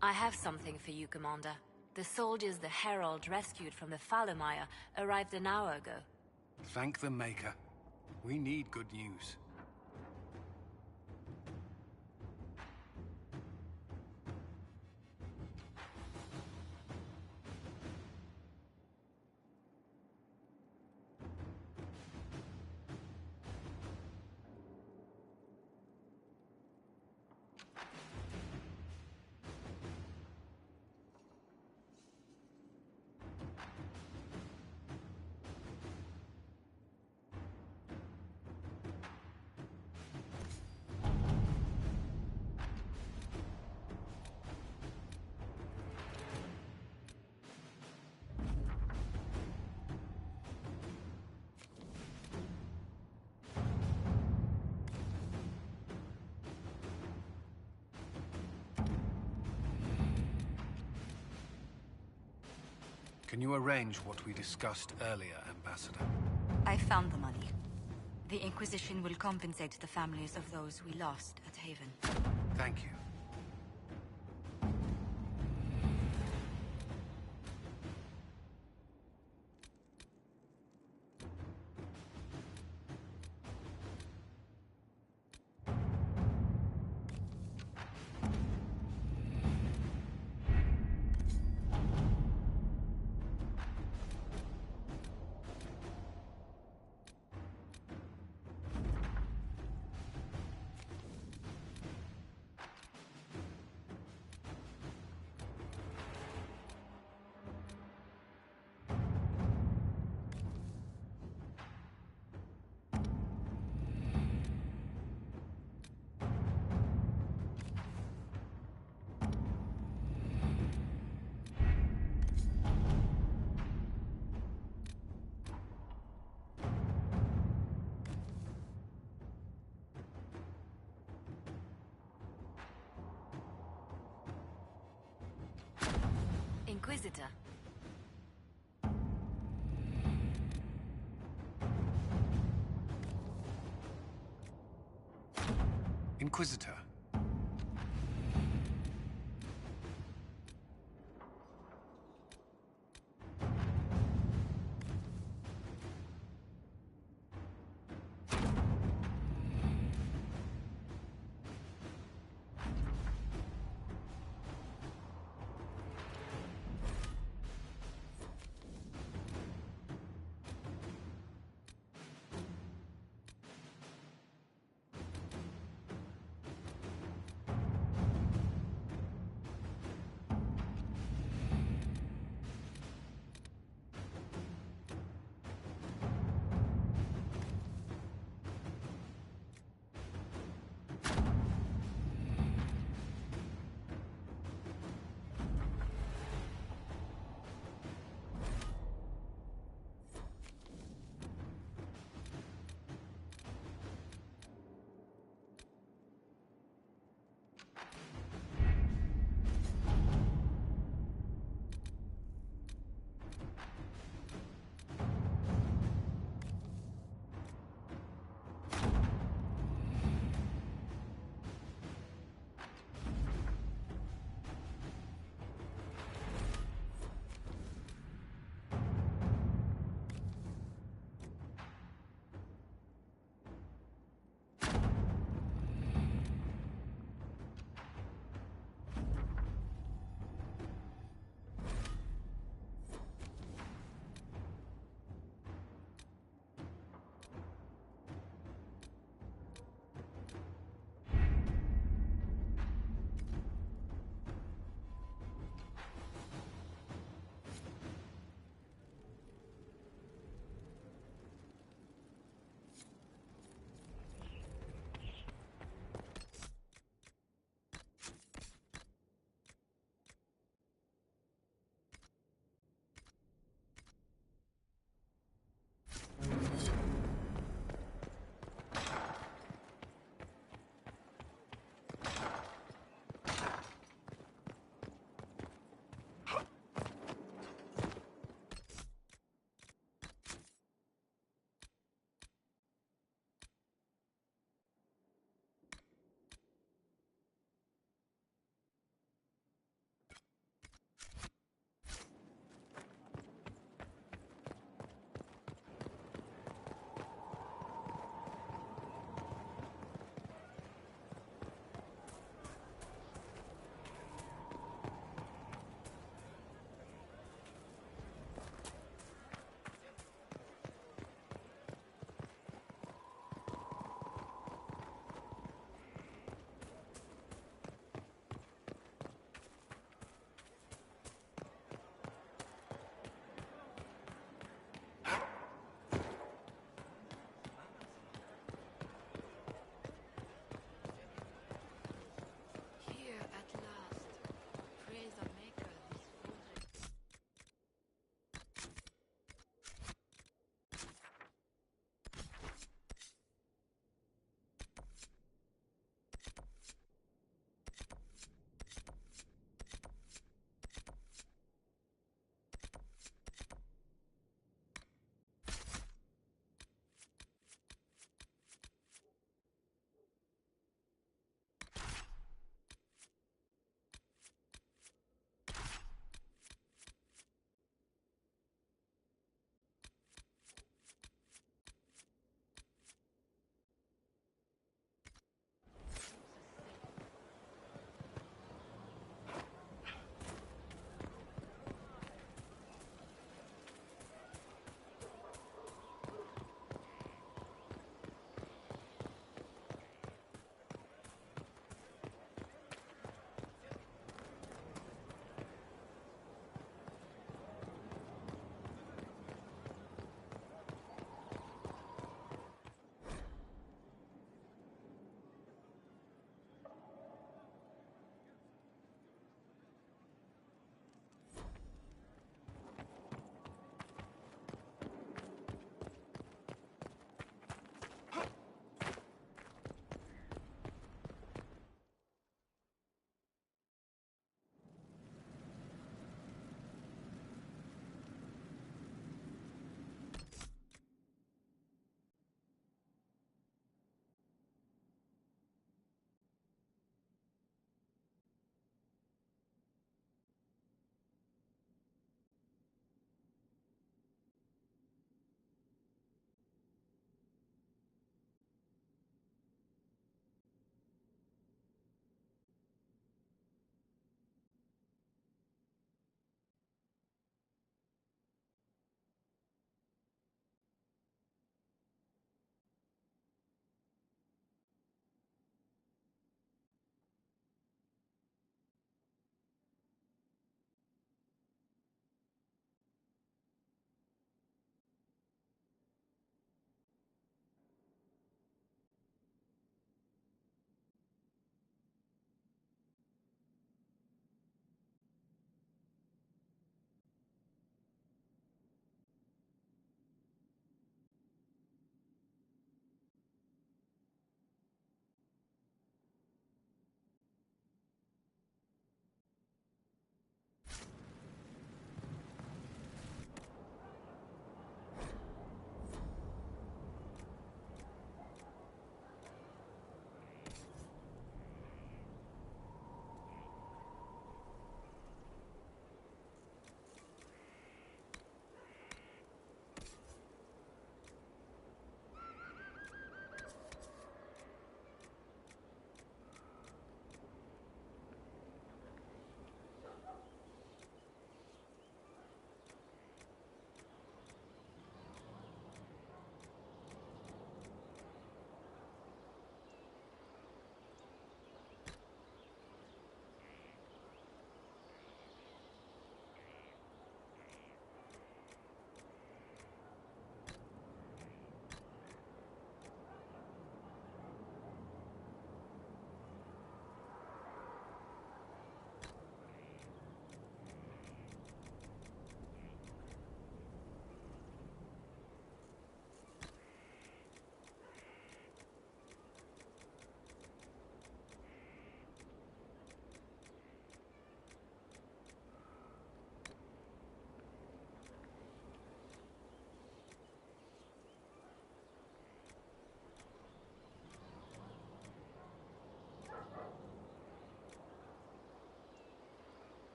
I have something for you, Commander. The soldiers the Herald rescued from the Fallermire arrived an hour ago. Thank the Maker. We need good news. Can you arrange what we discussed earlier, Ambassador? I found the money. The Inquisition will compensate the families of those we lost at Haven. Thank you. Inquisitor. Inquisitor.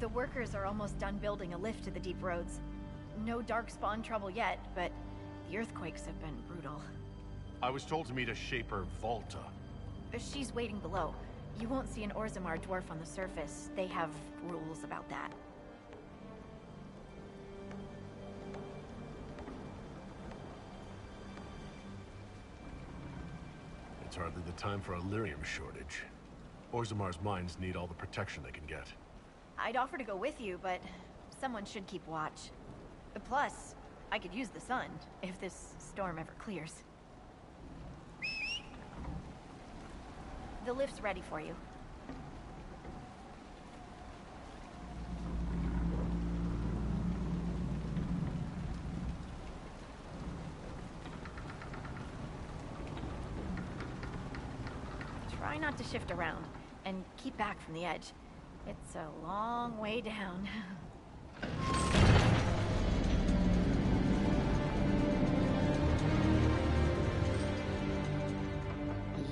The workers are almost done building a lift to the deep roads. No darkspawn trouble yet, but the earthquakes have been brutal. I was told to meet a Shaper Volta. She's waiting below. You won't see an Orzammar dwarf on the surface. They have rules about that. It's hardly the time for a lyrium shortage. Orzammar's mines need all the protection they can get. I'd offer to go with you, but someone should keep watch. Plus, I could use the sun if this storm ever clears. The lift's ready for you. Try not to shift around, and keep back from the edge. It's a long way down.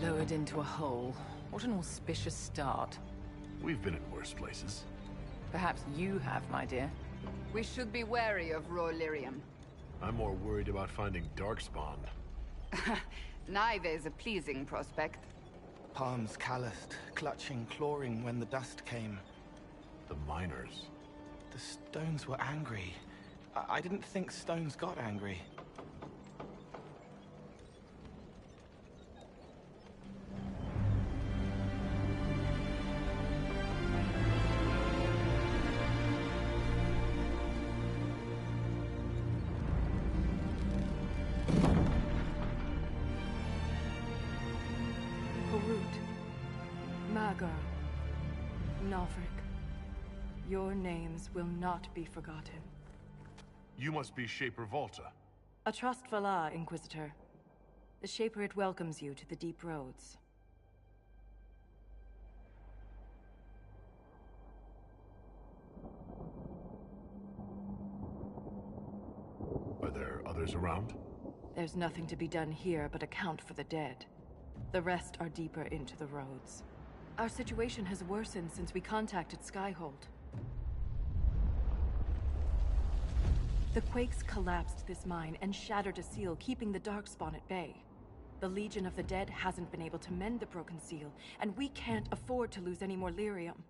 Lowered into a hole. What an auspicious start. We've been in worse places. Perhaps you have, my dear. We should be wary of raw lyrium. I'm more worried about finding Darkspawn. Neither is a pleasing prospect. Palms calloused, clutching, clawing when the dust came. The miners. The stones were angry. I didn't think stones got angry. Magar, Nalfric, your names will not be forgotten. You must be Shaper Volta. A trust Vala, Inquisitor. The Shaper it welcomes you to the deep roads. Are there others around? There's nothing to be done here but account for the dead. The rest are deeper into the roads. Our situation has worsened since we contacted Skyhold. The quakes collapsed this mine and shattered a seal, keeping the Darkspawn at bay. The Legion of the Dead hasn't been able to mend the broken seal, and we can't afford to lose any more lyrium.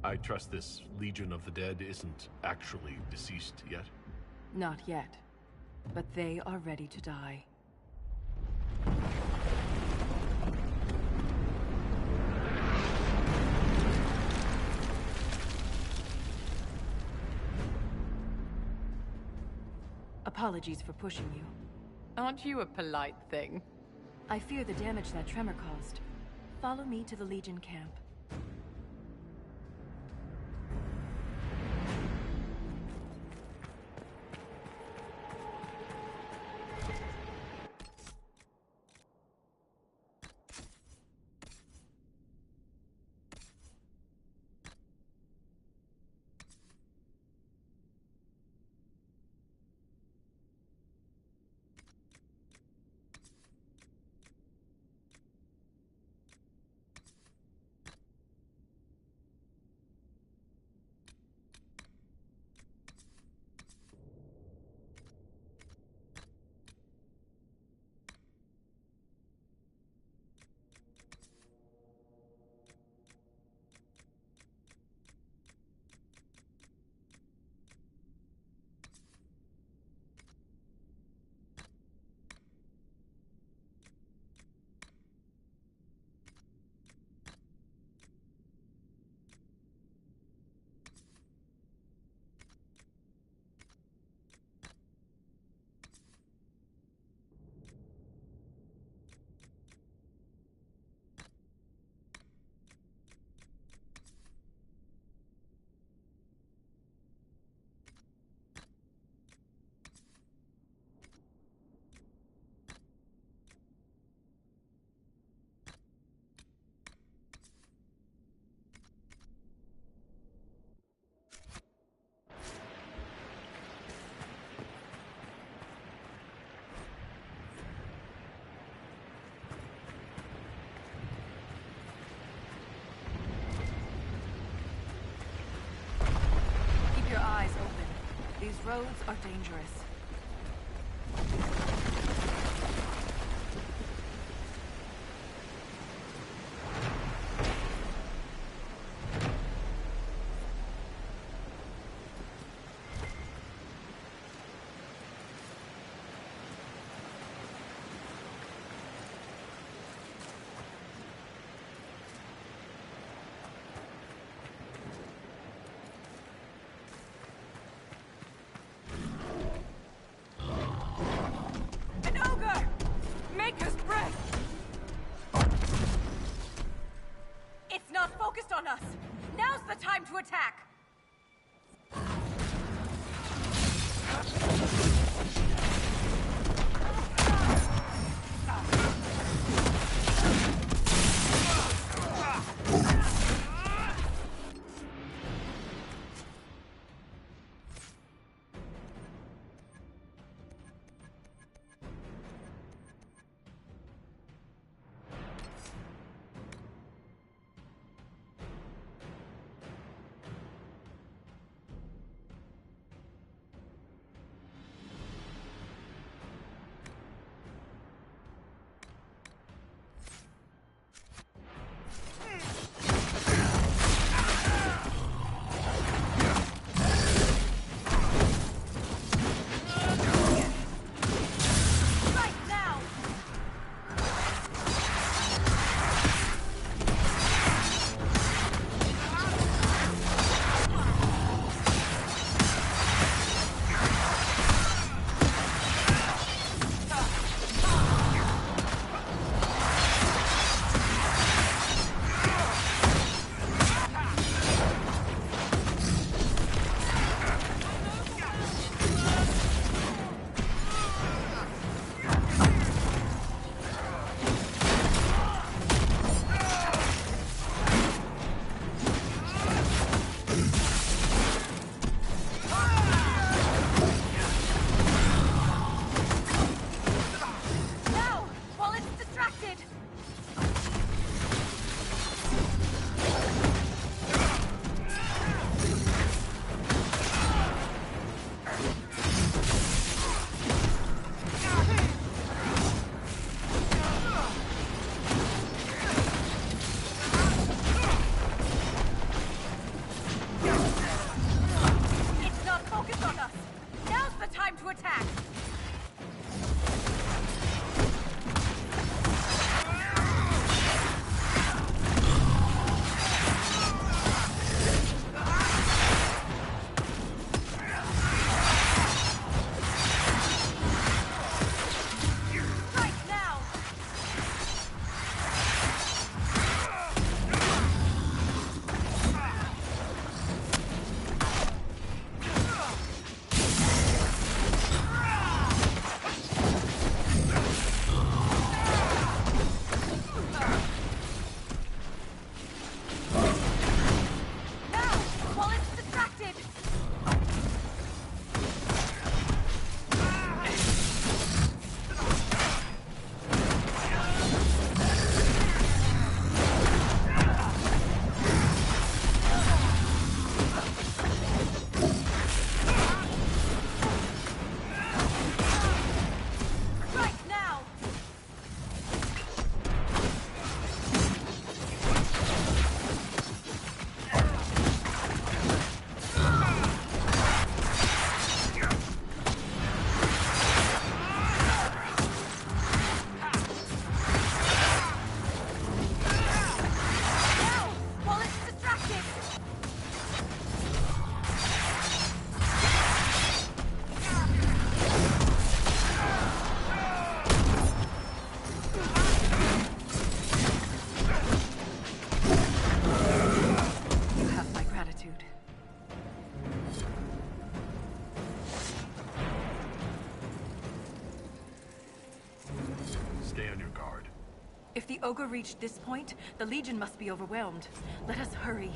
I trust this Legion of the Dead isn't actually deceased yet? Not yet. But they are ready to die. Apologies for pushing you. Aren't you a polite thing? I fear the damage that tremor caused. Follow me to the Legion camp. roads are dangerous. An ogre! Maker's breath! It's not focused on us! Now's the time to attack! If the ogre reached this point, the Legion must be overwhelmed. Let us hurry.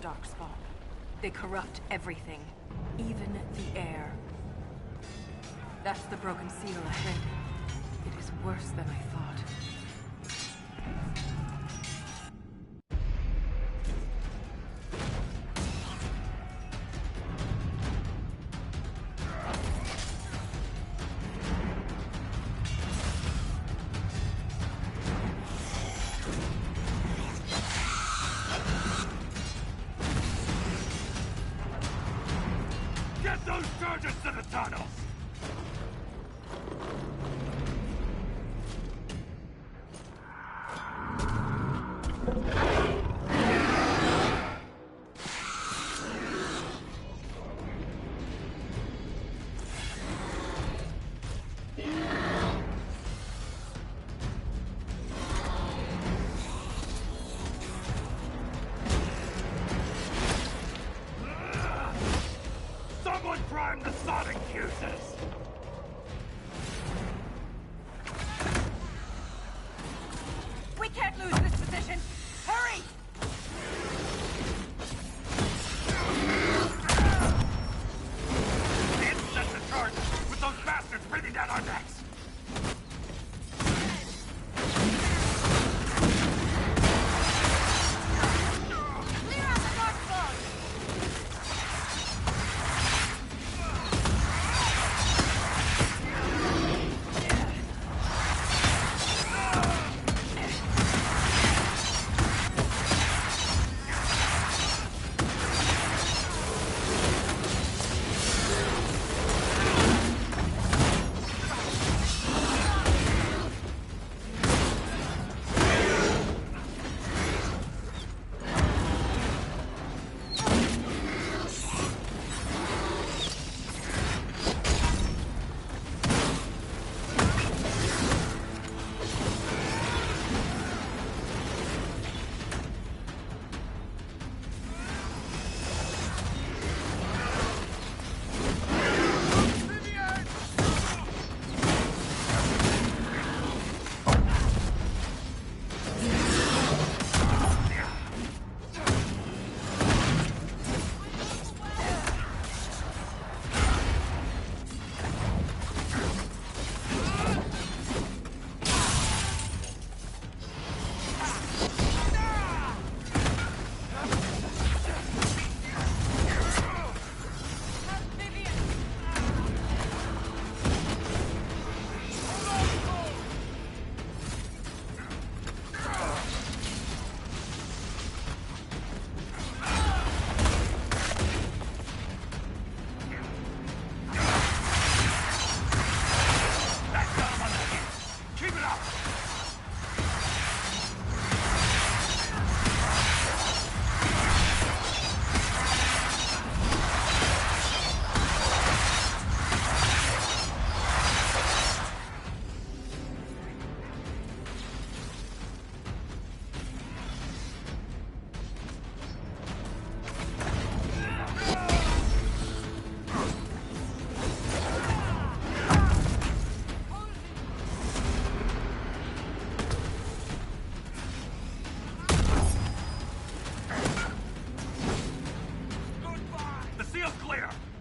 darkspawn. They corrupt everything, even the air. That's the broken seal ahead. It is worse than I thought. Get those charges to the tunnels! Someone prime the sonic fuses! We can't lose this position! Hurry! Can't set the charge with those bastards breathing down our necks! Clear out the darkspawn!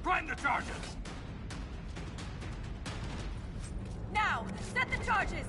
Prime the charges! Now, set the charges!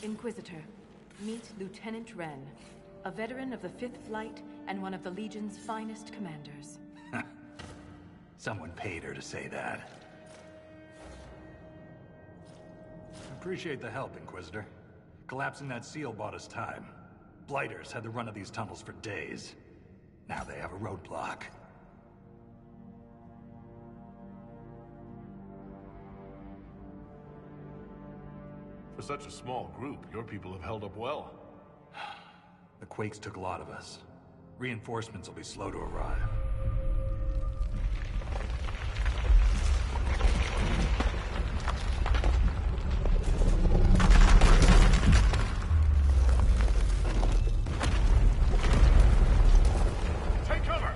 Inquisitor, meet Lieutenant Wren, a veteran of the 5th Flight and one of the Legion's finest commanders. Someone paid her to say that. Appreciate the help, Inquisitor. Collapsing that seal bought us time. Blighters had the run of these tunnels for days. Now they have a roadblock. For such a small group, your people have held up well. The Quakes took a lot of us. Reinforcements will be slow to arrive. Take cover!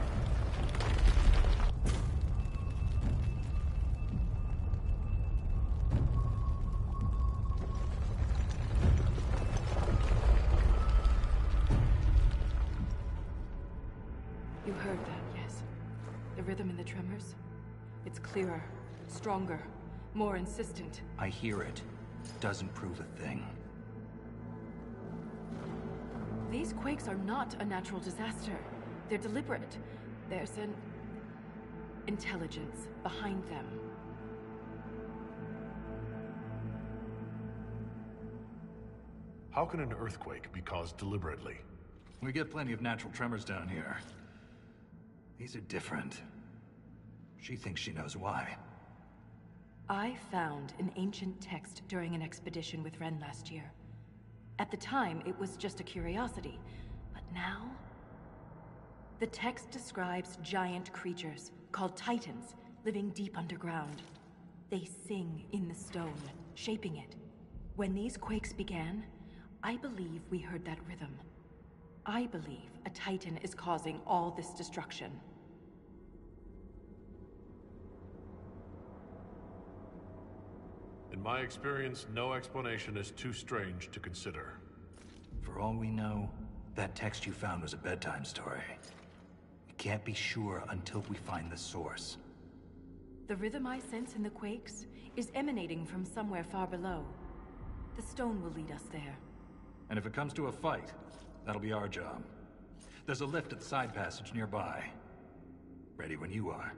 You heard that, yes? The rhythm in the tremors? It's clearer, stronger, more insistent. I hear it. Doesn't prove a thing. These quakes are not a natural disaster. They're deliberate. There's an intelligence behind them. How can an earthquake be caused deliberately? We get plenty of natural tremors down here. These are different. She thinks she knows why. I found an ancient text during an expedition with Wren last year. At the time, it was just a curiosity. But now? The text describes giant creatures, called Titans, living deep underground. They sing in the stone, shaping it. When these quakes began, I believe we heard that rhythm. I believe a Titan is causing all this destruction. In my experience, no explanation is too strange to consider. For all we know, that text you found was a bedtime story. We can't be sure until we find the source. The rhythm I sense in the quakes is emanating from somewhere far below. The stone will lead us there. And if it comes to a fight, that'll be our job. There's a lift at the side passage nearby. Ready when you are.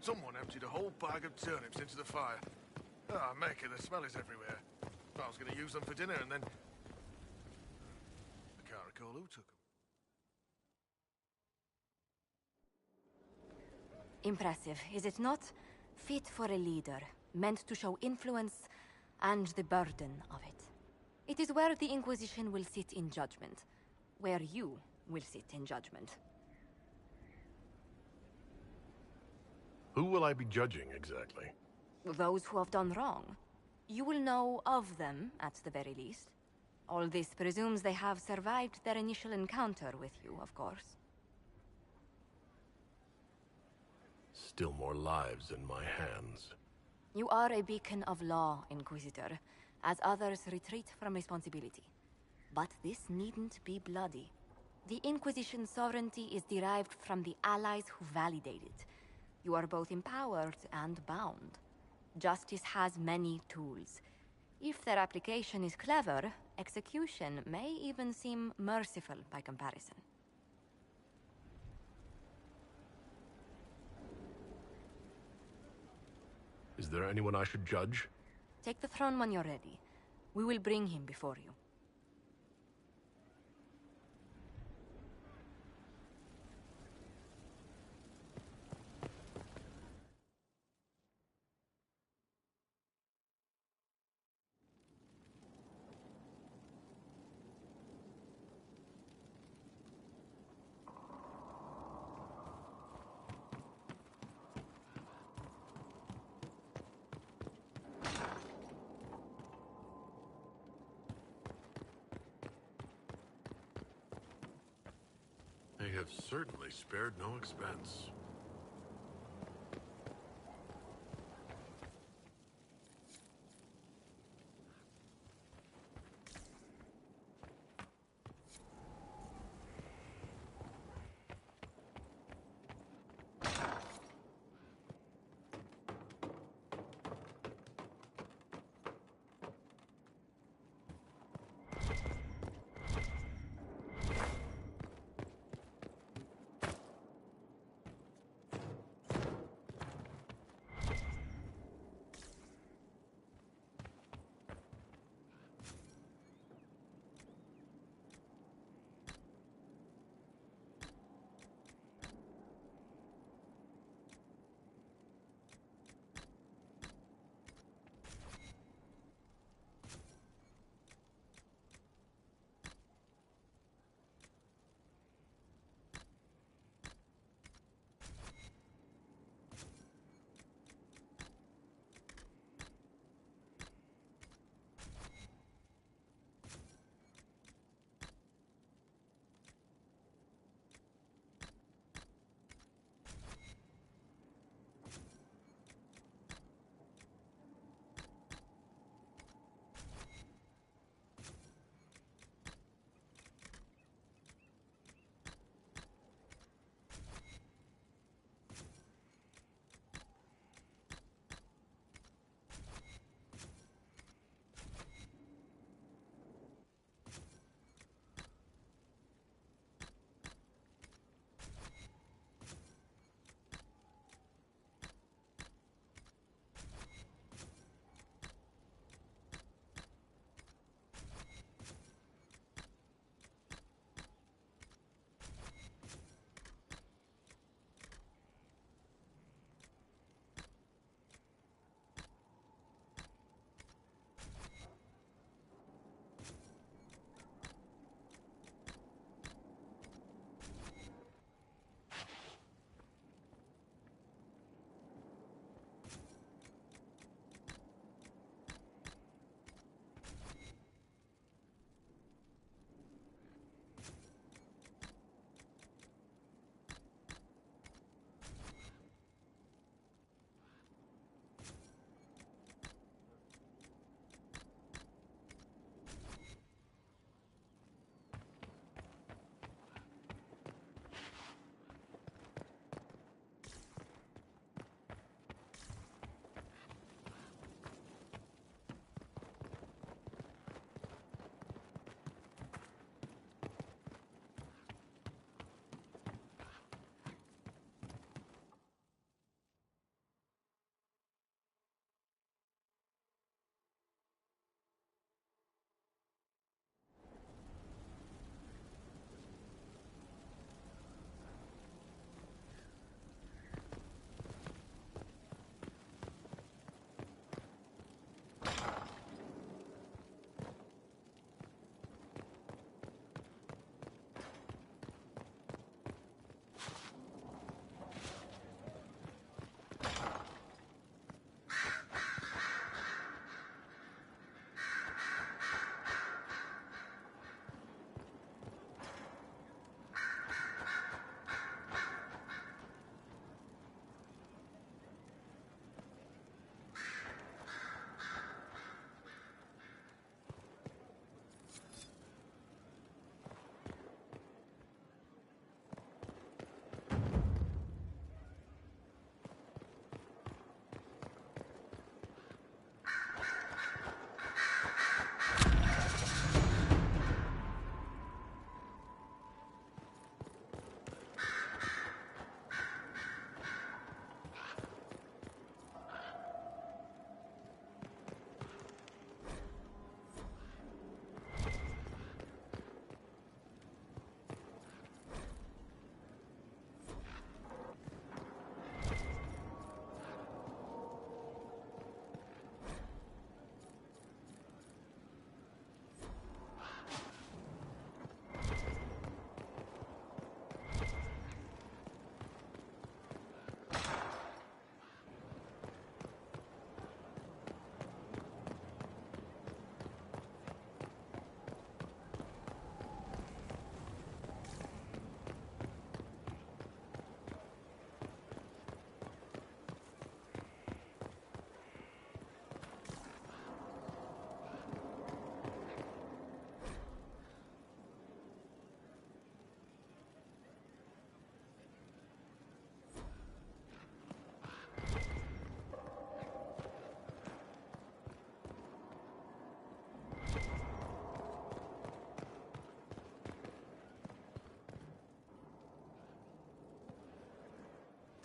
Someone emptied a whole bag of turnips into the fire. Ah, Maker, the smell is everywhere. I was going to use them for dinner and then... I can't recall who took them. Impressive, is it not? Fit for a leader, meant to show influence and the burden of it. It is where the Inquisition will sit in judgment. Where you will sit in judgment. Who will I be judging, exactly? Those who have done wrong. You will know of them, at the very least. All this presumes they have survived their initial encounter with you, of course. Still more lives in my hands. You are a beacon of law, Inquisitor, as others retreat from responsibility. But this needn't be bloody. The Inquisition's sovereignty is derived from the allies who validate it. You are both empowered and bound. Justice has many tools. If their application is clever, execution may even seem merciful by comparison. Is there anyone I should judge? Take the throne when you're ready. We will bring him before you. They have certainly spared no expense.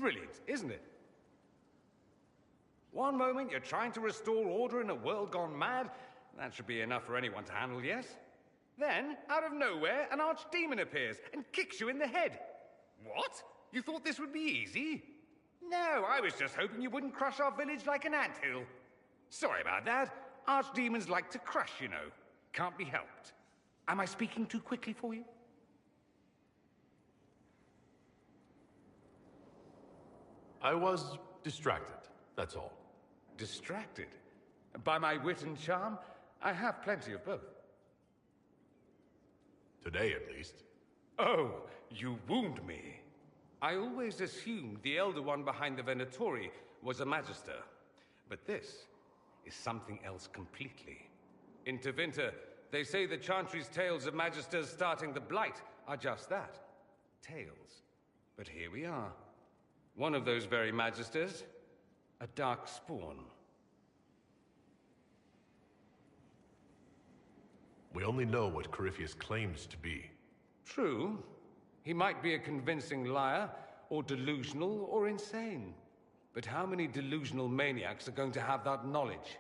Brilliant, isn't it? One moment you're trying to restore order in a world gone mad. That should be enough for anyone to handle, yes? Then, out of nowhere, an archdemon appears and kicks you in the head. What? You thought this would be easy? No, I was just hoping you wouldn't crush our village like an anthill. Sorry about that. Archdemons like to crush, you know. Can't be helped. Am I speaking too quickly for you? I was distracted, that's all. Distracted? By my wit and charm? I have plenty of both. Today, at least. Oh, you wound me. I always assumed the Elder One behind the Venatori was a Magister. But this is something else completely. In Tevinter, they say the Chantry's tales of Magisters starting the Blight are just that. Tales. But here we are. One of those very Magisters, a dark spawn. We only know what Corypheus claims to be. True. He might be a convincing liar, or delusional, or insane. But how many delusional maniacs are going to have that knowledge?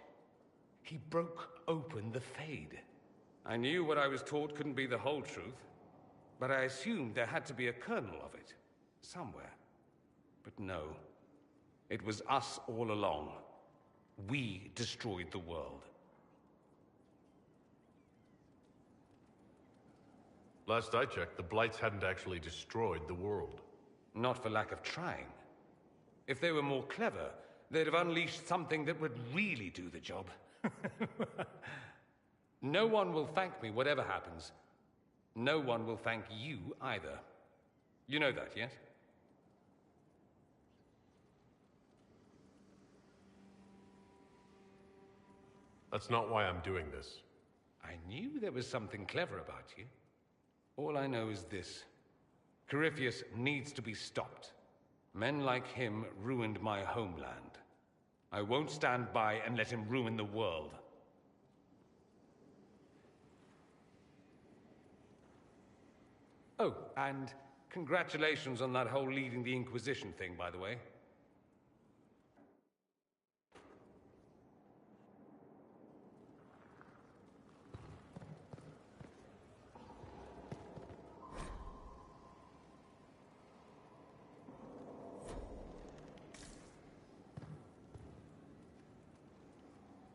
He broke open the Fade. I knew what I was taught couldn't be the whole truth, but I assumed there had to be a kernel of it, somewhere. But no, it was us all along. We destroyed the world. Last I checked, the Blights hadn't actually destroyed the world. Not for lack of trying. If they were more clever, they'd have unleashed something that would really do the job. No one will thank me, whatever happens. No one will thank you either. You know that, yes? That's not why I'm doing this. I knew there was something clever about you. All I know is this. Corypheus needs to be stopped. Men like him ruined my homeland. I won't stand by and let him ruin the world. Oh, and congratulations on that whole leading the Inquisition thing, by the way.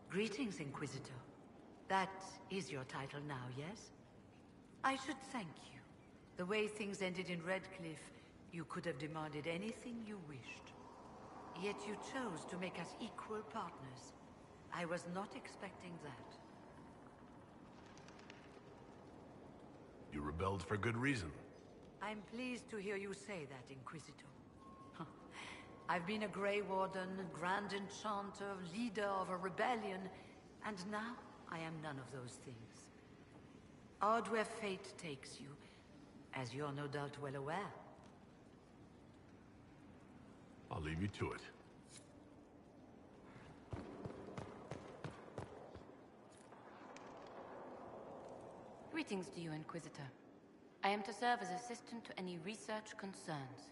Greetings, Inquisitor. That is your title now, yes? I should thank you. The way things ended in Redcliffe, you could have demanded anything you wished. Yet you chose to make us equal partners. I was not expecting that. You rebelled for good reason. I'm pleased to hear you say that, Inquisitor. I've been a Grey Warden, Grand Enchanter, leader of a rebellion, and now I am none of those things. Odd where fate takes you, as you're no doubt well aware. I'll leave you to it. Greetings to you, Inquisitor. I am to serve as assistant to any research concerns.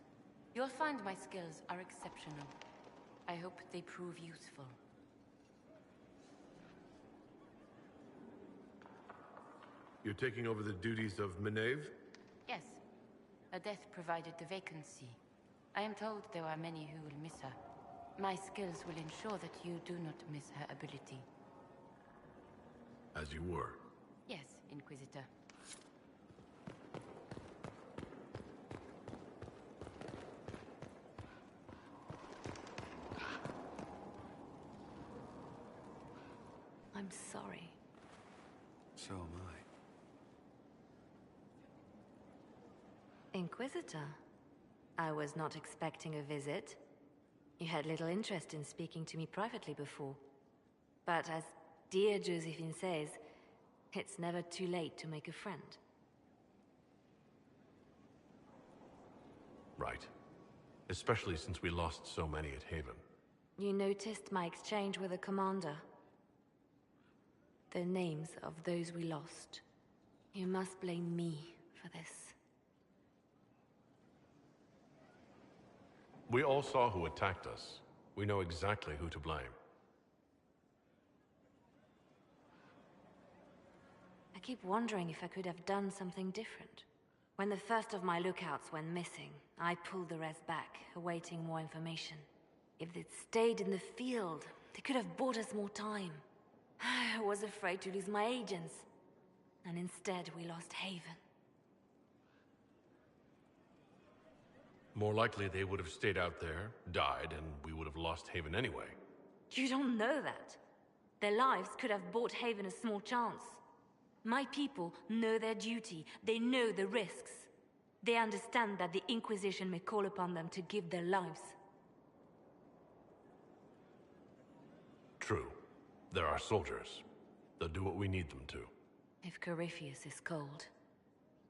You'll find my skills are exceptional. I hope they prove useful. You're taking over the duties of Meneve? Yes. Her death provided the vacancy. I am told there are many who will miss her. My skills will ensure that you do not miss her ability. As you were. Yes, Inquisitor. I'm sorry. So am I. Inquisitor, I was not expecting a visit. You had little interest in speaking to me privately before. But as dear Josephine says, it's never too late to make a friend. Right. Especially since we lost so many at Haven. You noticed my exchange with the commander. The names of those we lost. You must blame me for this. We all saw who attacked us. We know exactly who to blame. I keep wondering if I could have done something different. When the first of my lookouts went missing, I pulled the rest back, awaiting more information. If they'd stayed in the field, they could have bought us more time. I was afraid to lose my agents. And instead, we lost Haven. More likely they would have stayed out there, died, and we would have lost Haven anyway. You don't know that. Their lives could have bought Haven a small chance. My people know their duty. They know the risks. They understand that the Inquisition may call upon them to give their lives. True. They're our soldiers. They'll do what we need them to. If Corypheus is cold,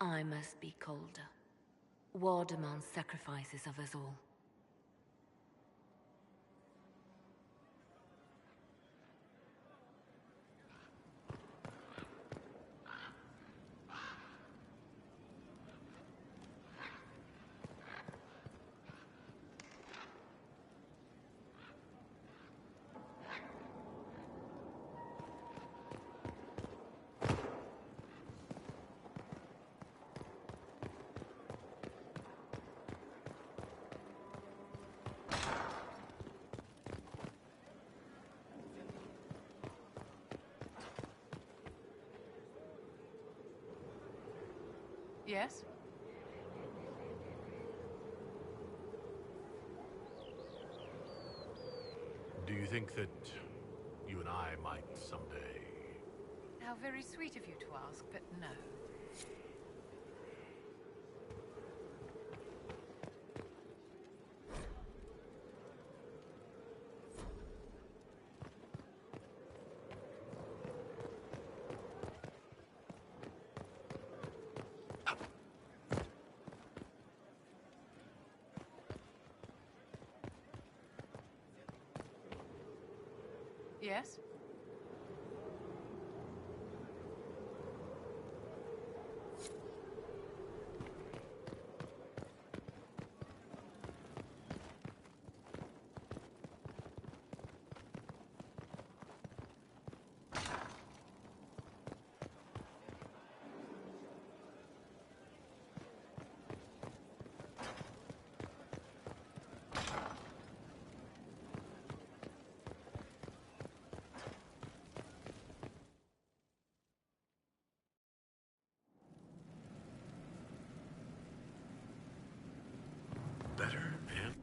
I must be colder. War demands sacrifices of us all. Yes? Do you think that you and I might someday... How very sweet of you to ask, but no. Yes? better, man?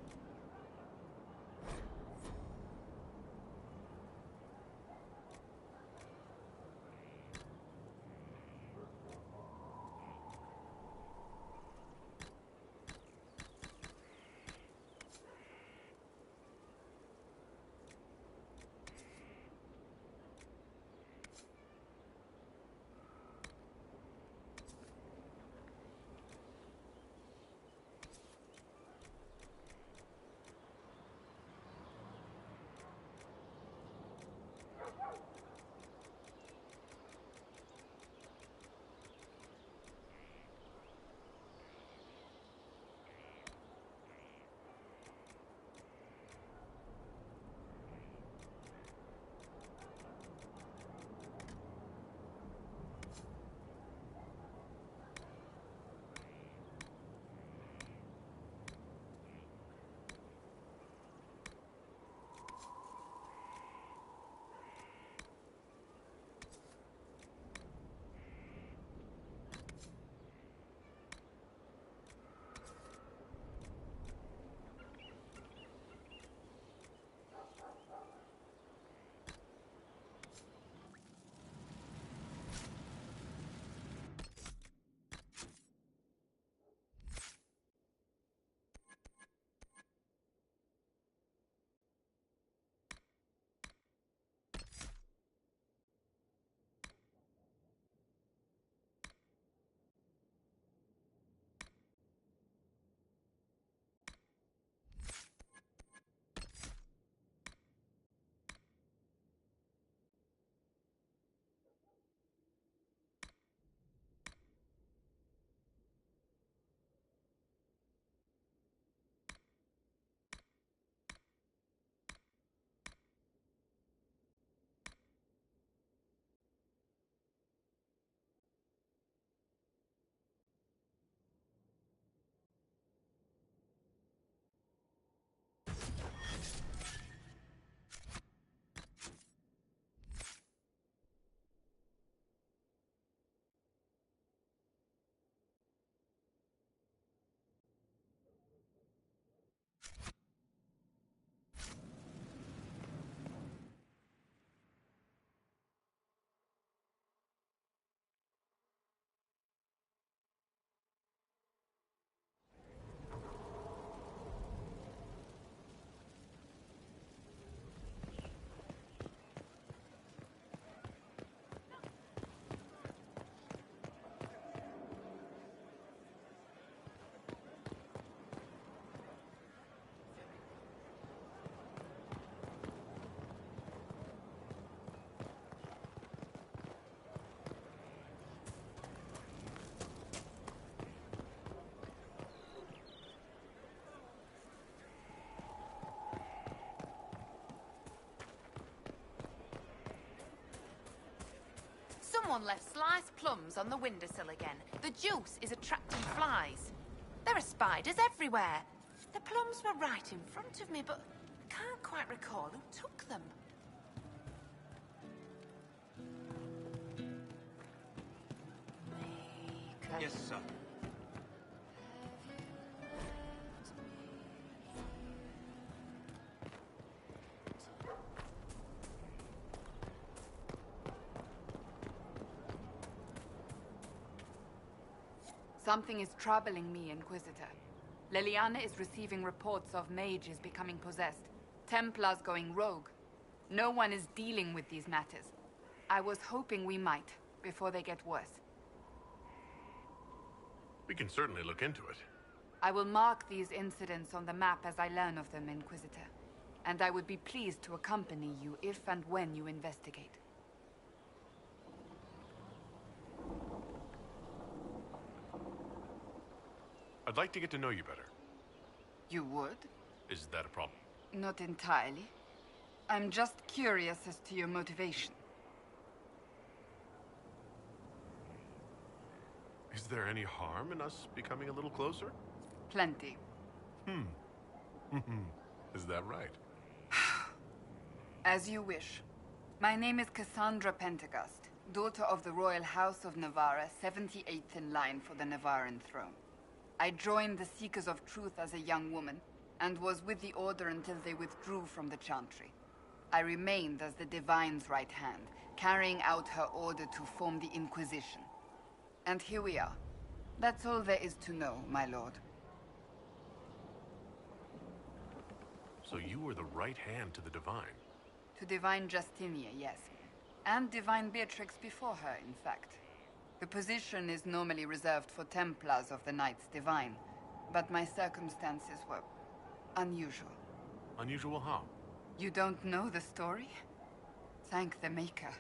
Someone left sliced plums on the windowsill again. The juice is attracting flies. There are spiders everywhere. The plums were right in front of me, but I can't quite recall who took them. Yes, sir. Something is troubling me, Inquisitor. Leliana is receiving reports of mages becoming possessed, Templars going rogue. No one is dealing with these matters. I was hoping we might, before they get worse. We can certainly look into it. I will mark these incidents on the map as I learn of them, Inquisitor. And I would be pleased to accompany you if and when you investigate. I'd like to get to know you better. You would? Is that a problem? Not entirely. I'm just curious as to your motivation. Is there any harm in us becoming a little closer? Plenty. Is that right? As you wish. My name is Cassandra Pentagast, daughter of the Royal House of Navarra, 78th in line for the Navarran throne. I joined the Seekers of Truth as a young woman, and was with the Order until they withdrew from the Chantry. I remained as the Divine's right hand, carrying out her order to form the Inquisition. And here we are. That's all there is to know, my lord. So you were the right hand to the Divine? To Divine Justinia, yes. And Divine Beatrix before her, in fact. The position is normally reserved for Templars of the Knights Divine, but my circumstances were unusual. Unusual how? You don't know the story? Thank the Maker.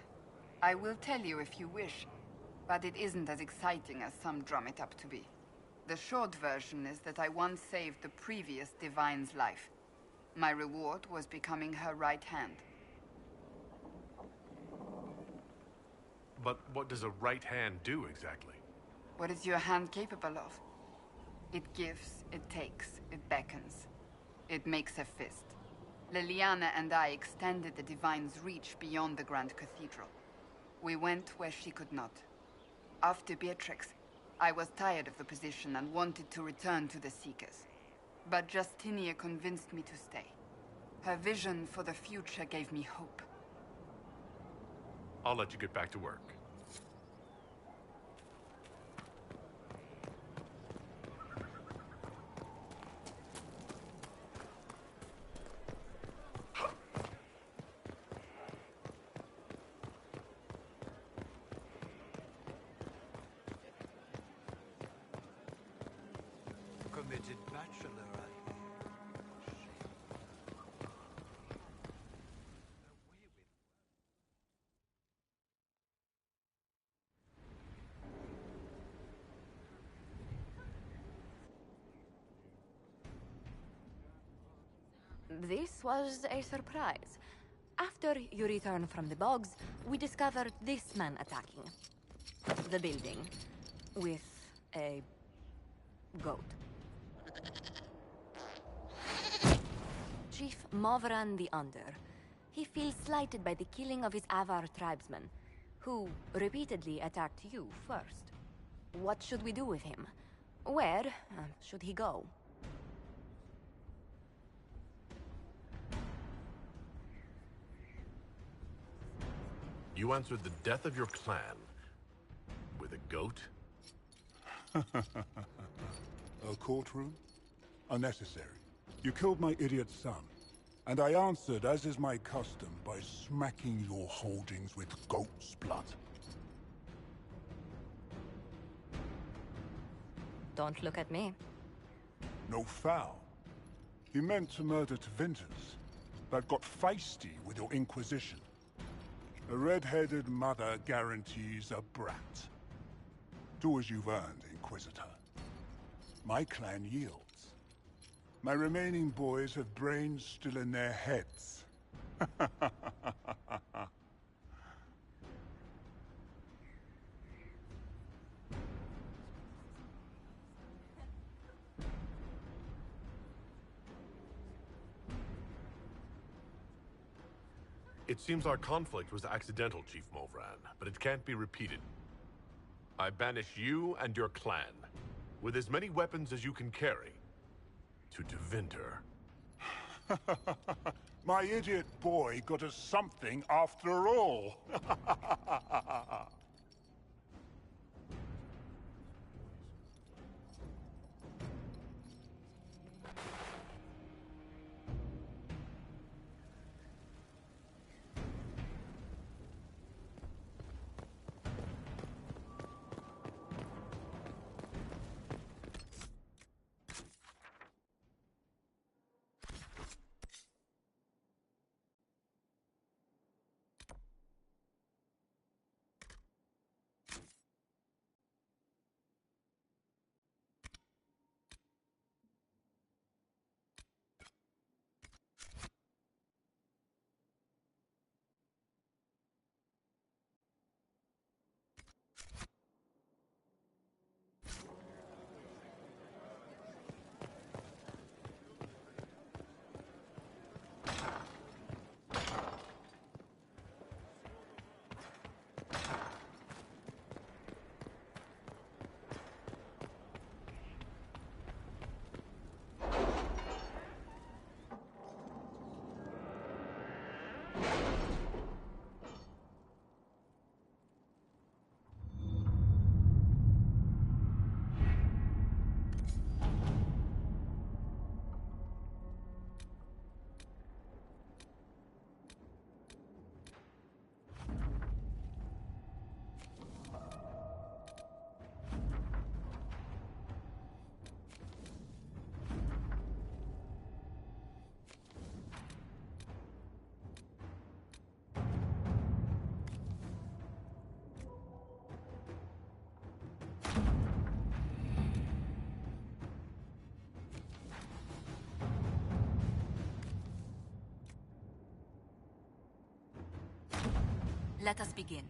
I will tell you if you wish, but it isn't as exciting as some drum it up to be. The short version is that I once saved the previous Divine's life. My reward was becoming her right hand. But what does a right hand do exactly? What is your hand capable of? It gives, it takes, it beckons. It makes a fist. Liliana and I extended the Divine's reach beyond the Grand Cathedral. We went where she could not. After Beatrix, I was tired of the position and wanted to return to the Seekers. But Justinia convinced me to stay. Her vision for the future gave me hope. I'll let you get back to work. Committed bachelor, This was a surprise. After you return from the bogs, we discovered this man attacking the building with a goat. Chief Movran the Under. He feels slighted by the killing of his Avar tribesmen, who repeatedly attacked you first. What should we do with him? Where should he go? You answered the death of your clan with a goat? A courtroom? Unnecessary. You killed my idiot son, and I answered, as is my custom, by smacking your holdings with goat's blood. Don't look at me. No foul. You meant to murder Tevinters, but got feisty with your Inquisition. A red-headed mother guarantees a brat. Do as you've earned, Inquisitor. My clan yields. My remaining boys have brains still in their heads. It seems our conflict was accidental, Chief Movran, but it can't be repeated. I banish you and your clan, with as many weapons as you can carry, to Tevinter. My idiot boy got us something after all. Let us begin.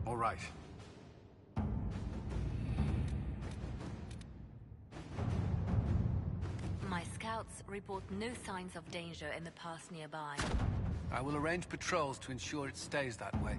All right. My scouts report no signs of danger in the pass nearby. I will arrange patrols to ensure it stays that way.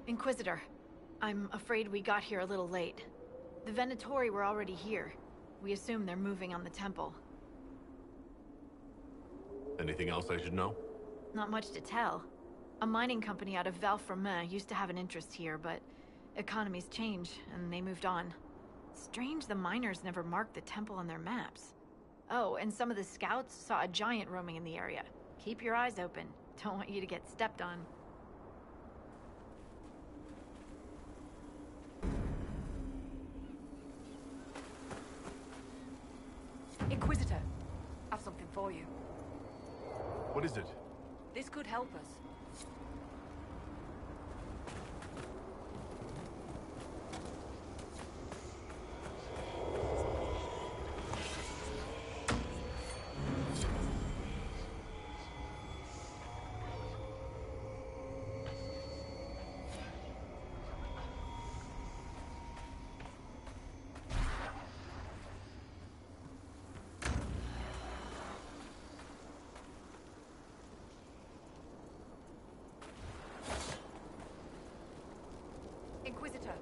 Inquisitor, I'm afraid we got here a little late. The Venatori were already here. We assume they're moving on the temple. Anything else I should know? Not much to tell. A mining company out of Valfremin used to have an interest here, but economies change, and they moved on. Strange the miners never marked the temple on their maps. Oh, and some of the scouts saw a giant roaming in the area. Keep your eyes open. Don't want you to get stepped on. Inquisitor, I've something for you. What is it? This could help us. Inquisitor.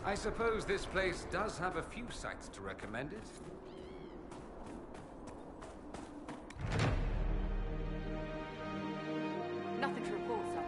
I suppose this place does have a few sights to recommend it. Nothing to report, sir.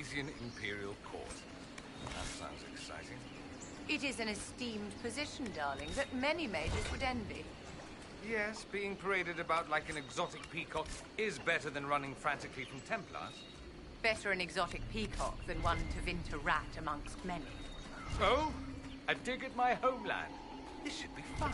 Cartesian Imperial Court. That sounds exciting. It is an esteemed position, darling, that many mages would envy. Yes, being paraded about like an exotic peacock is better than running frantically from Templars. Better an exotic peacock than one Tevinter rat amongst many. Oh, a dig at my homeland. This should be fun.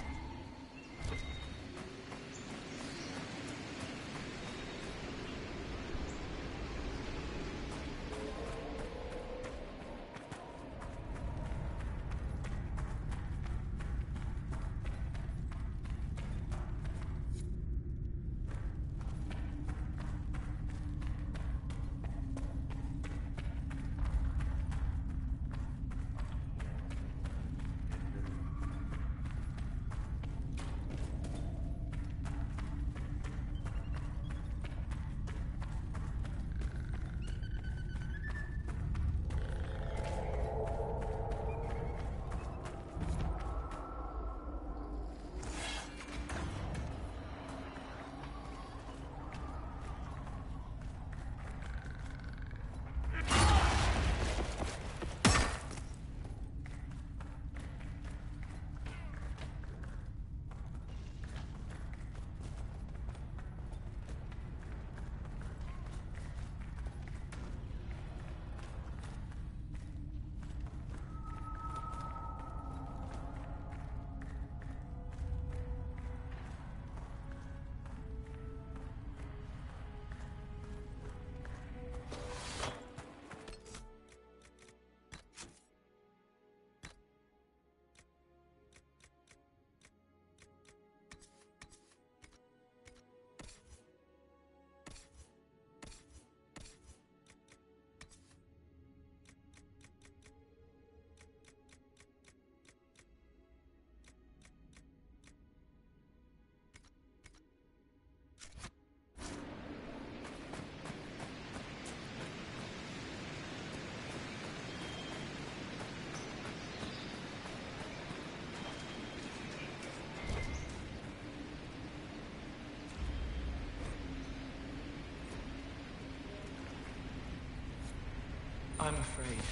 I'm afraid.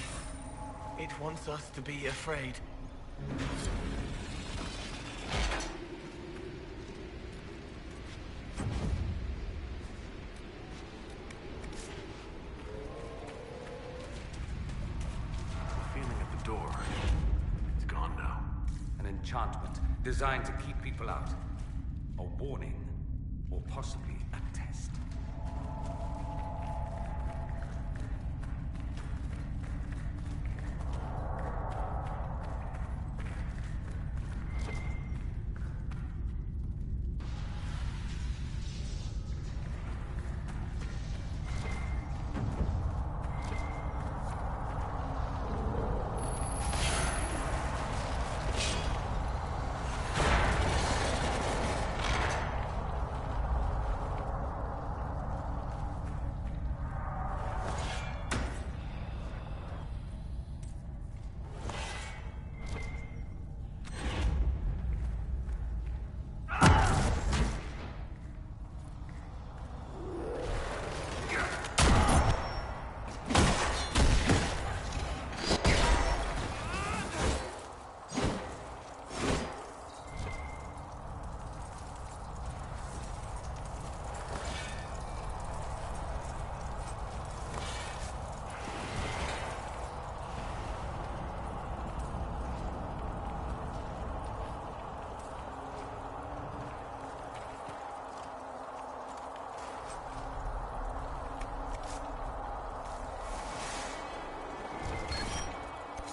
It wants us to be afraid. Feeling at the door. It's gone now. An enchantment designed to keep people out. A warning, or possibly a test.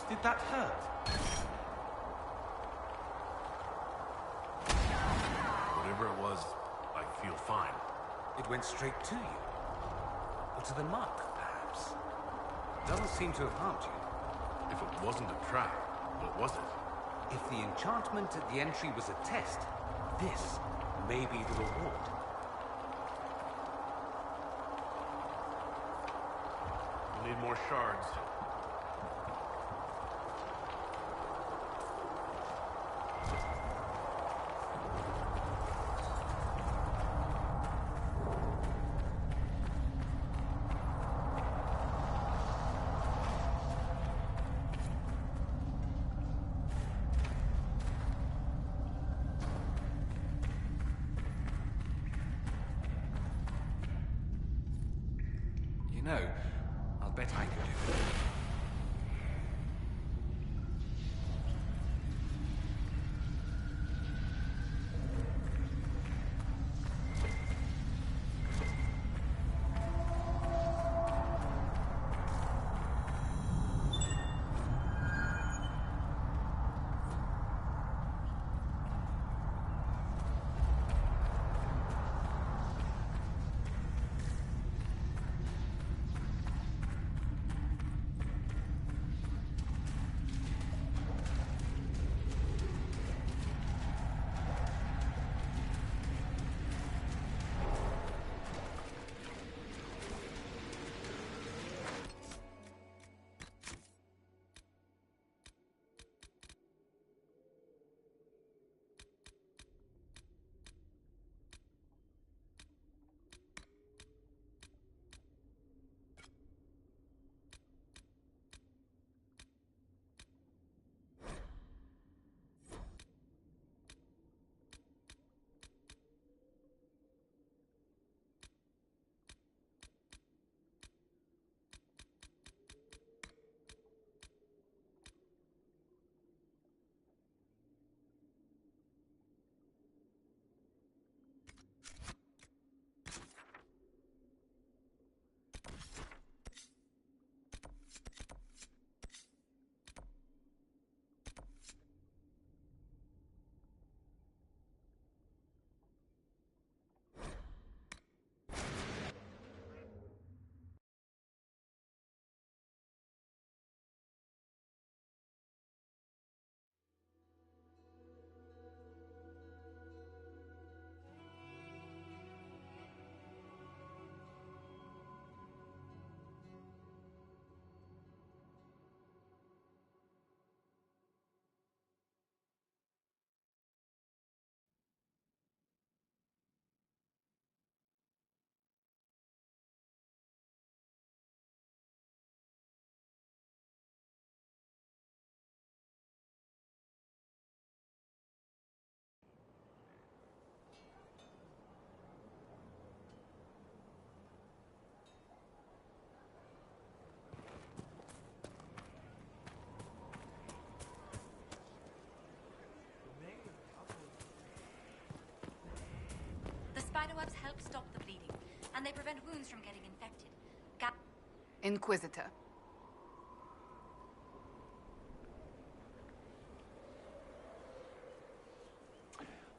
Did that hurt? Whatever it was, I feel fine. It went straight to you. Or to the mark, perhaps. Doesn't seem to have harmed you. If it wasn't a trap, what was it? If the enchantment at the entry was a test, this may be the reward. We'll need more shards. You know, I'll bet I could do it. Spiderwebs help stop the bleeding, and they prevent wounds from getting infected. Inquisitor.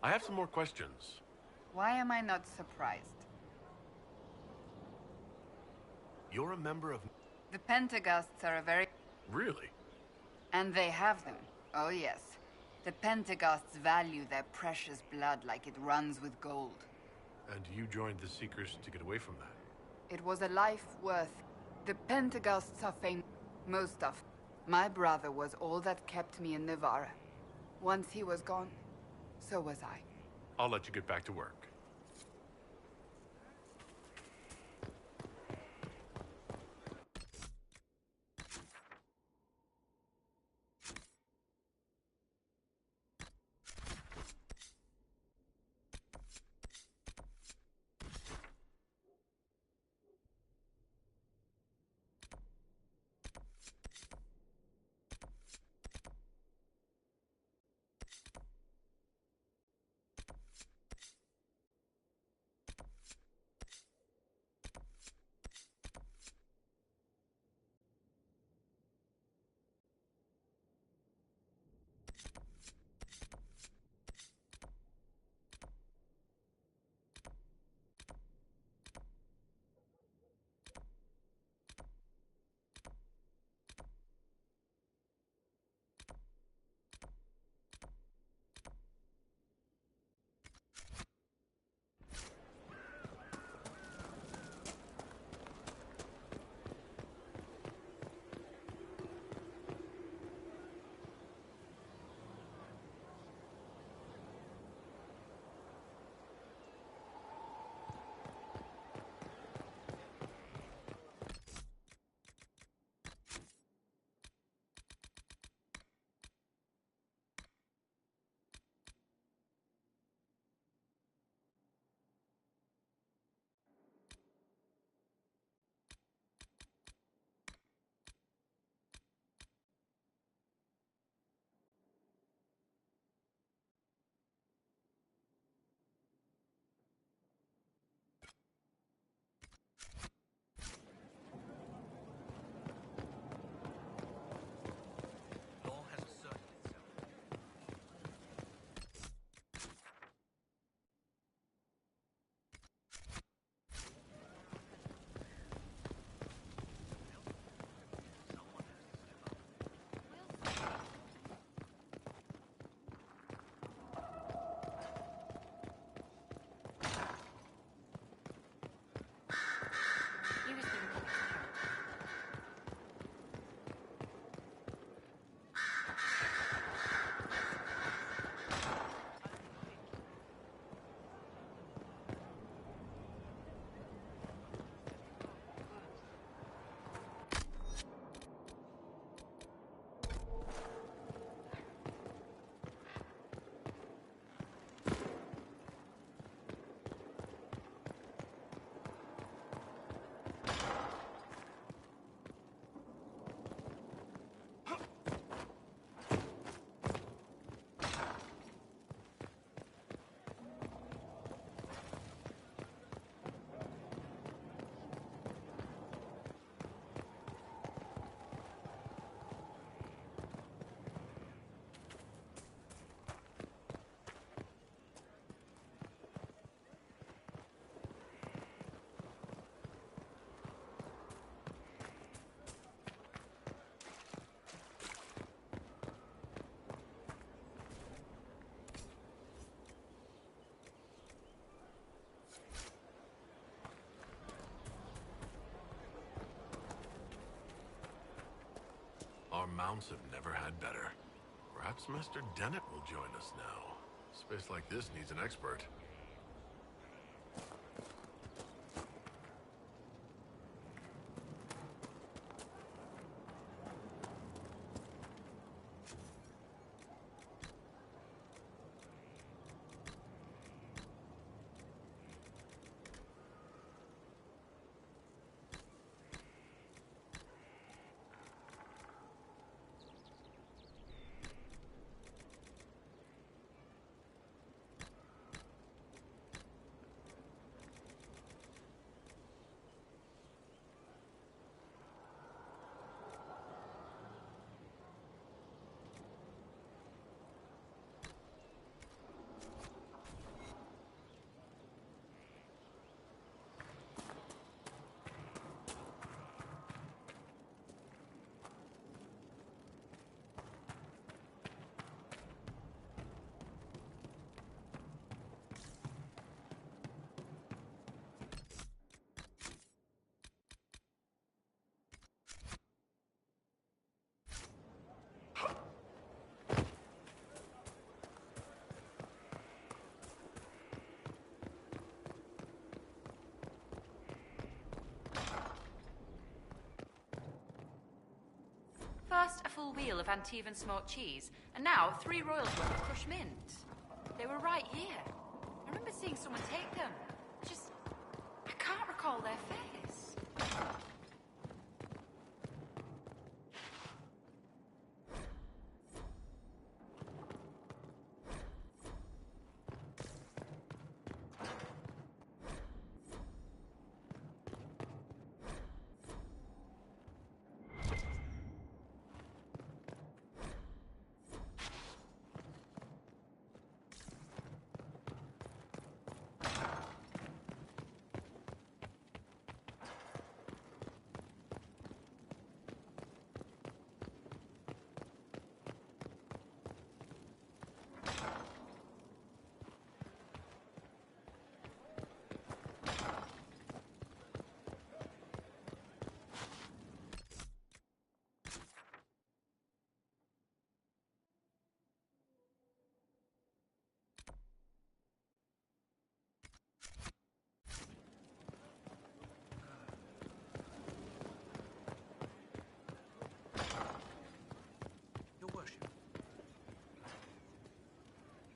I have some more questions. Why am I not surprised? You're a member of... The Pentaghasts are a very... Really? And they have them. Oh yes. The Pentaghasts value their precious blood like it runs with gold. And you joined the Seekers to get away from that? It was a life worth... The Pentaghasts are famous. Most of... My brother was all that kept me in Navarra. Once he was gone, so was I. I'll let you get back to work. Our mounts have never had better. Perhaps Master Dennett will join us now. Space like this needs an expert. First, a full wheel of Antivan smoked cheese, and now 3 royals worth of crushed mint. They were right here. I remember seeing someone take them. I can't recall their face.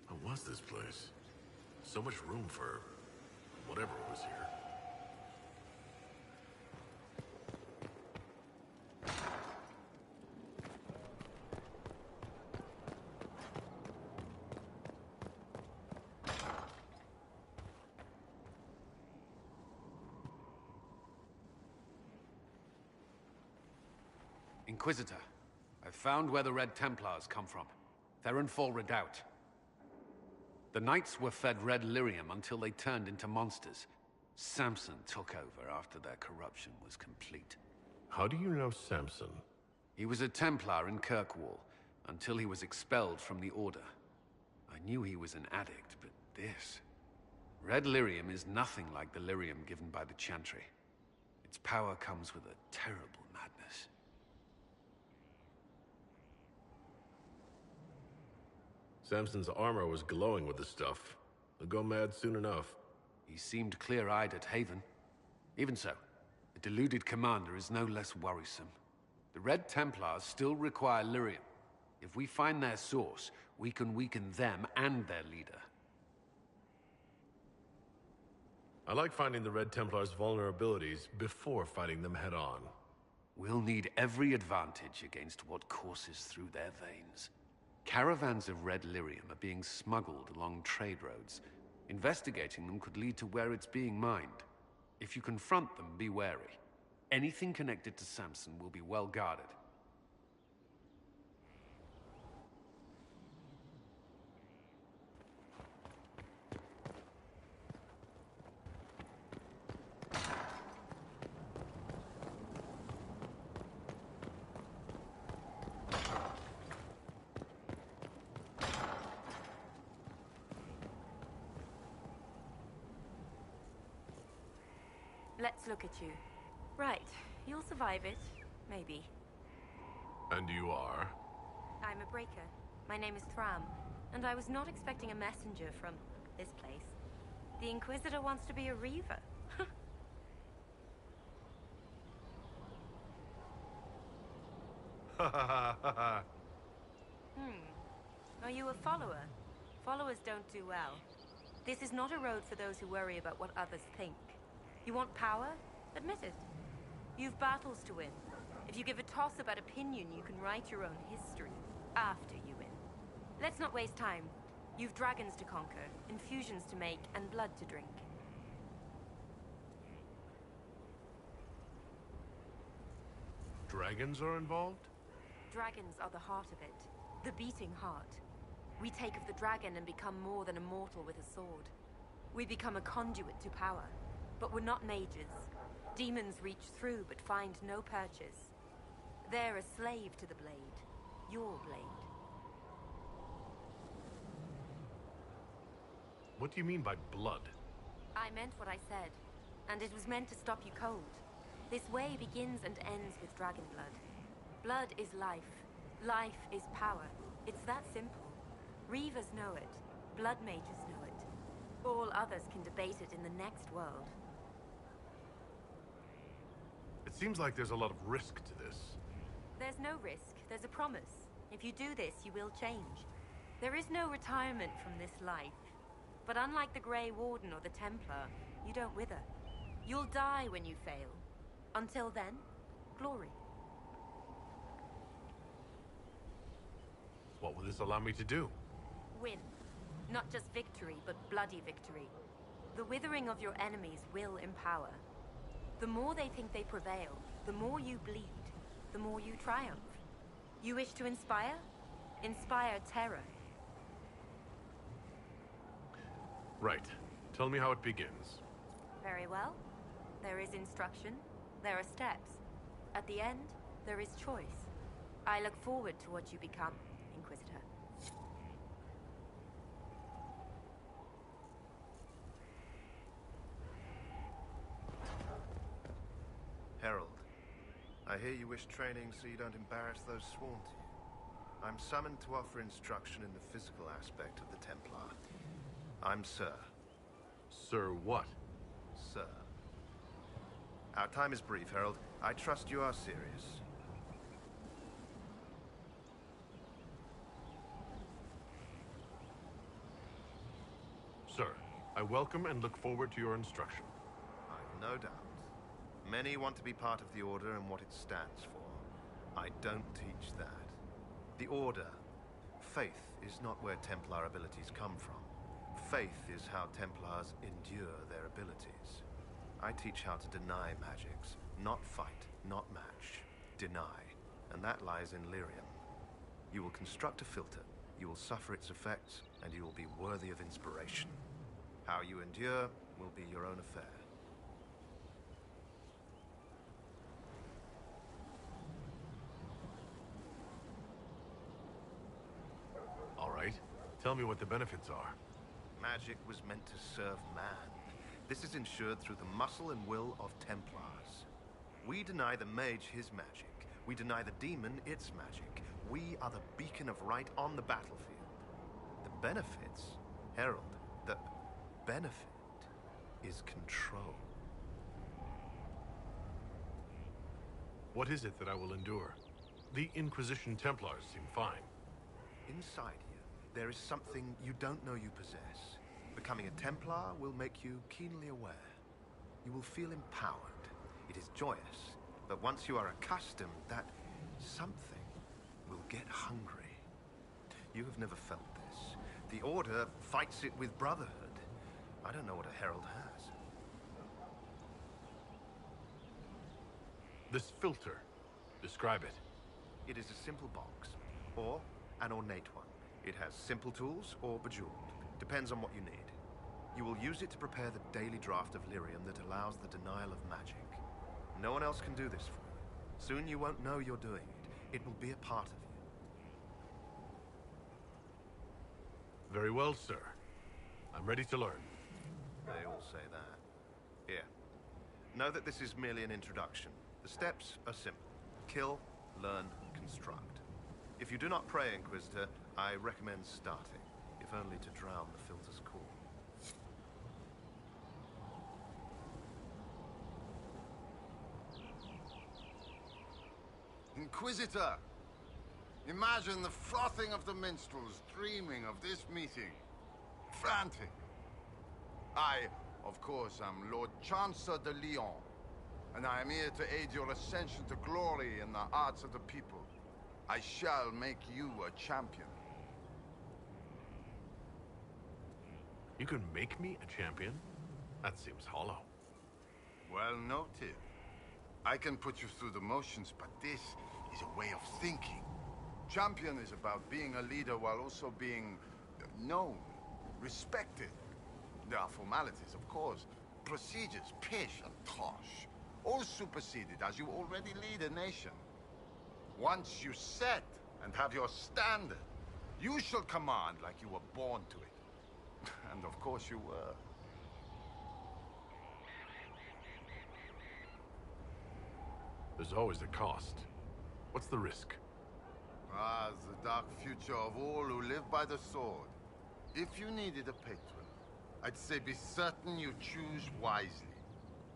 What was this place? So much room for whatever was here. Inquisitor, I've found where the Red Templars come from. Therenfall Redoubt. The Knights were fed red lyrium until they turned into monsters. Samson took over after their corruption was complete. How do you know Samson? He was a Templar in Kirkwall, until he was expelled from the Order. I knew he was an addict, but this... Red lyrium is nothing like the lyrium given by the Chantry. Its power comes with a terrible madness. Samson's armor was glowing with the stuff. He'll go mad soon enough. He seemed clear-eyed at Haven. Even so, the deluded commander is no less worrisome. The Red Templars still require lyrium. If we find their source, we can weaken them and their leader. I like finding the Red Templars' vulnerabilities before fighting them head-on. We'll need every advantage against what courses through their veins. Caravans of red lyrium are being smuggled along trade roads. Investigating them could lead to where it's being mined. If you confront them, be wary. Anything connected to Samson will be well guarded. Let's look at you. Right, you'll survive it. Maybe. And you are? I'm a breaker. My name is Thram, and I was not expecting a messenger from this place. The Inquisitor wants to be a Reaver. Are you a follower? Followers don't do well. This is not a road for those who worry about what others think. You want power? Admit it. You've battles to win. If you give a toss about opinion, you can write your own history after you win. Let's not waste time. You've dragons to conquer, infusions to make, and blood to drink. Dragons are involved? Dragons are the heart of it. The beating heart. We take of the dragon and become more than a mortal with a sword. We become a conduit to power. But we're not mages. Demons reach through but find no purchase. They're a slave to the blade. Your blade. What do you mean by blood? I meant what I said. And it was meant to stop you cold. This way begins and ends with dragon blood. Blood is life. Life is power. It's that simple. Reavers know it. Blood mages know it. All others can debate it in the next world. It seems like there's a lot of risk to this. There's no risk. There's a promise. If you do this, you will change. There is no retirement from this life. But unlike the Grey Warden or the Templar, you don't wither. You'll die when you fail. Until then, glory. What will this allow me to do? Win. Not just victory, but bloody victory. The withering of your enemies will empower. The more they think they prevail, the more you bleed, the more you triumph. You wish to inspire? Inspire terror. Right. Tell me how it begins. Very well. There is instruction. There are steps. At the end, there is choice. I look forward to what you become, Inquisitor. Herald, I hear you wish training so you don't embarrass those sworn to you. I'm summoned to offer instruction in the physical aspect of the Templar. I'm Sir. Sir what? Sir. Our time is brief, Herald. I trust you are serious. Sir, I welcome and look forward to your instruction. I've no doubt. Many want to be part of the Order and what it stands for. I don't teach that. The Order, faith, is not where Templar abilities come from. Faith is how Templars endure their abilities. I teach how to deny magics, not fight, not match. Deny. And that lies in lyrium. You will construct a filter, you will suffer its effects, and you will be worthy of inspiration. How you endure will be your own affair. All right. Tell me what the benefits are. Magic was meant to serve man. This is ensured through the muscle and will of Templars. We deny the mage his magic. We deny the demon its magic. We are the beacon of right on the battlefield. The benefits, Herald, the benefit is control. What is it that I will endure? The Inquisition Templars seem fine. Inside you, there is something you don't know you possess. Becoming a Templar will make you keenly aware. You will feel empowered. It is joyous, but once you are accustomed, that something will get hungry. You have never felt this. The Order fights it with brotherhood. I don't know what a Herald has. This filter. Describe it. It is a simple box, or an ornate one. It has simple tools or bejeweled. Depends on what you need. You will use it to prepare the daily draft of lyrium that allows the denial of magic. No one else can do this for you. Soon you won't know you're doing it. It will be a part of you. Very well, sir. I'm ready to learn. They all say that. Here. Know that this is merely an introduction. The steps are simple. Kill, learn, construct. If you do not pray, Inquisitor, I recommend starting, if only to drown the filter's call. Inquisitor! Imagine the frothing of the minstrels dreaming of this meeting. Frantic. I, of course, am Lord Chancellor de Lyon, and I am here to aid your ascension to glory in the hearts of the people. I shall make you a champion. You can make me a champion? That seems hollow. Well noted. I can put you through the motions, but this is a way of thinking. Champion is about being a leader while also being known, respected. There are formalities, of course. Procedures, pish and tosh. All superseded as you already lead a nation. Once you set and have your standard, you shall command like you were born to it. And of course you were. There's always a cost. What's the risk? Ah, the dark future of all who live by the sword. If you needed a patron, I'd say be certain you choose wisely.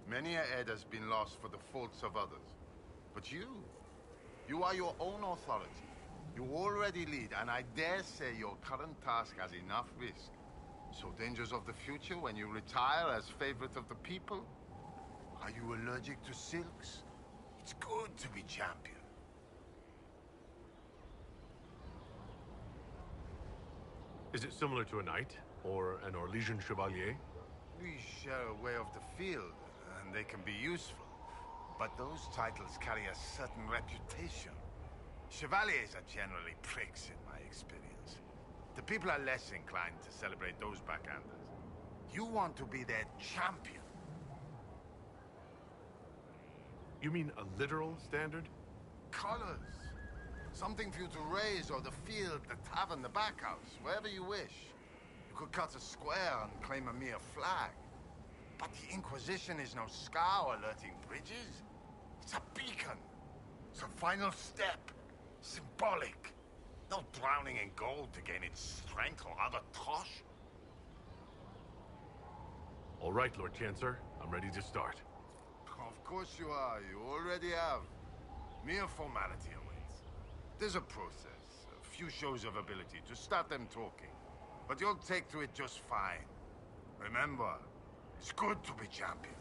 Many a head has been lost for the faults of others. But you are your own authority. You already lead, and I dare say your current task has enough risk. So dangers of the future when you retire as favorite of the people? Are you allergic to silks? It's good to be champion. Is it similar to a knight? Or an Orlesian chevalier? We share a way of the field, and they can be useful. But those titles carry a certain reputation. Chevaliers are generally pricks in my experience. The people are less inclined to celebrate those backhanders. You want to be their champion. You mean a literal standard? Colors. Something for you to raise, or the field, the tavern, the backhouse, wherever you wish. You could cut a square and claim a mere flag. But the Inquisition is no scow alerting bridges. It's a beacon. It's a final step. Symbolic. No drowning in gold to gain its strength or other tosh. All right, Lord Chancellor. I'm ready to start. Of course you are. You already have. Mere formality awaits. There's a process, a few shows of ability to start them talking. But you'll take to it just fine. Remember, it's good to be champion.